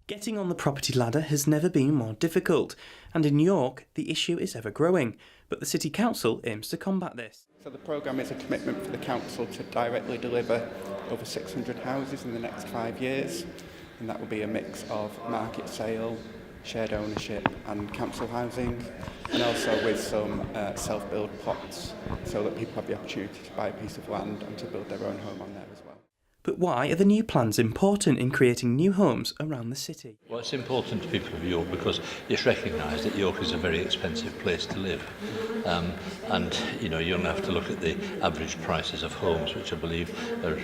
Getting on the property ladder has never been more difficult, and in York the issue is ever growing, but the City Council aims to combat this. So the programme is a commitment for the Council to directly deliver over 600 houses in the next 5 years, and that will be a mix of market sale, shared ownership and council housing, and also with some self-build plots so that people have the opportunity to buy a piece of land and to build their own home on there as well. But why are the new plans important in creating new homes around the city? Well, it's important to people of York because it's recognised that York is a very expensive place to live. And you only have to look at the average prices of homes, which I believe are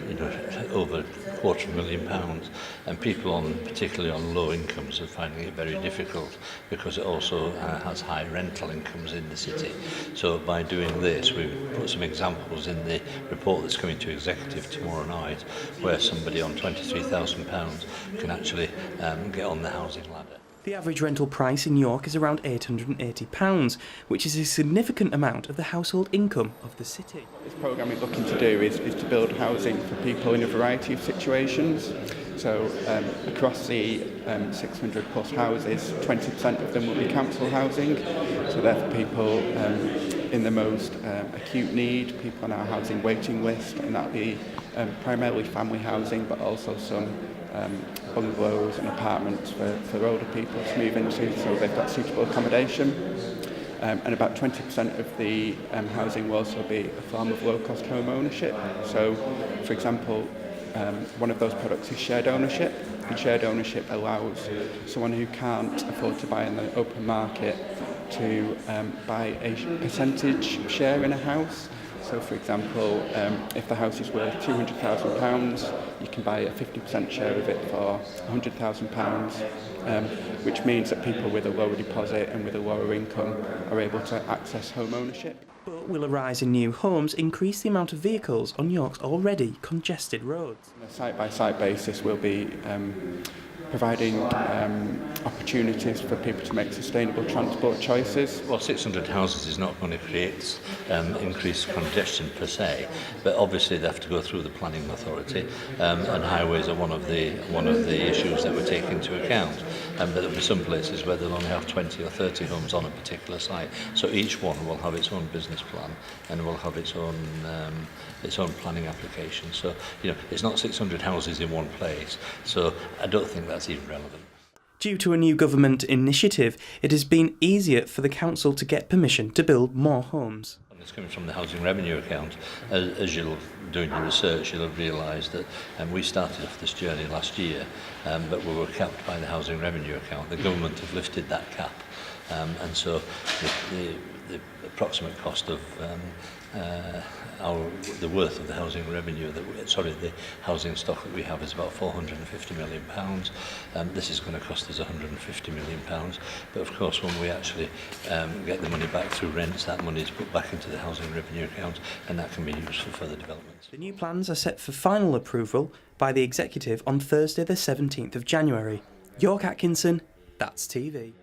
over £250,000, and people particularly on low incomes are finding it very difficult because it also has high rental incomes in the city. So by doing this, we've put some examples in the report that's coming to executive tomorrow night, where somebody on £23,000 can actually get on the housing ladder. The average rental price in York is around £880, which is a significant amount of the household income of the city. What this programme is looking to do is to build housing for people in a variety of situations. So across the 600 plus houses, 20% of them will be council housing. So they're for people in the most acute need, people on our housing waiting list, and that'll be primarily family housing, but also some bungalows and apartments for older people to move into, so they've got suitable accommodation. And about 20% of the housing will also be a form of low-cost home ownership. So, for example, one of those products is shared ownership, and shared ownership allows someone who can't afford to buy in the open market to buy a percentage share in a house. So, for example, if the house is worth £200,000, you can buy a 50% share of it for £100,000, which means that people with a lower deposit and with a lower income are able to access home ownership. But will a rise in new homes increase the amount of vehicles on York's already congested roads? On a site-by-site basis, we'll be providing opportunities for people to make sustainable transport choices. Well, 600 houses is not going to create increased congestion per se, but obviously they have to go through the planning authority, and highways are one of the issues that we take into account. But there'll be some places where they'll only have 20 or 30 homes on a particular site, so each one will have its own business plan and will have its own planning application. So it's not 600 houses in one place. So I don't think that's even relevant. Due to a new government initiative, it has been easier for the council to get permission to build more homes. It's coming from the housing revenue account. As you'll doing your research, you'll have realised that we started off this journey last year, but we were capped by the housing revenue account. The government have lifted that cap, and so the approximate cost of the worth of the housing revenue, the housing stock that we have is about £450 million. This is going to cost us £150 million. But of course, when we actually get the money back through rents, that money is put back into the housing revenue account, and that can be used for further developments. The new plans are set for final approval by the executive on Thursday the 17th of January. York Atkinson, That's TV.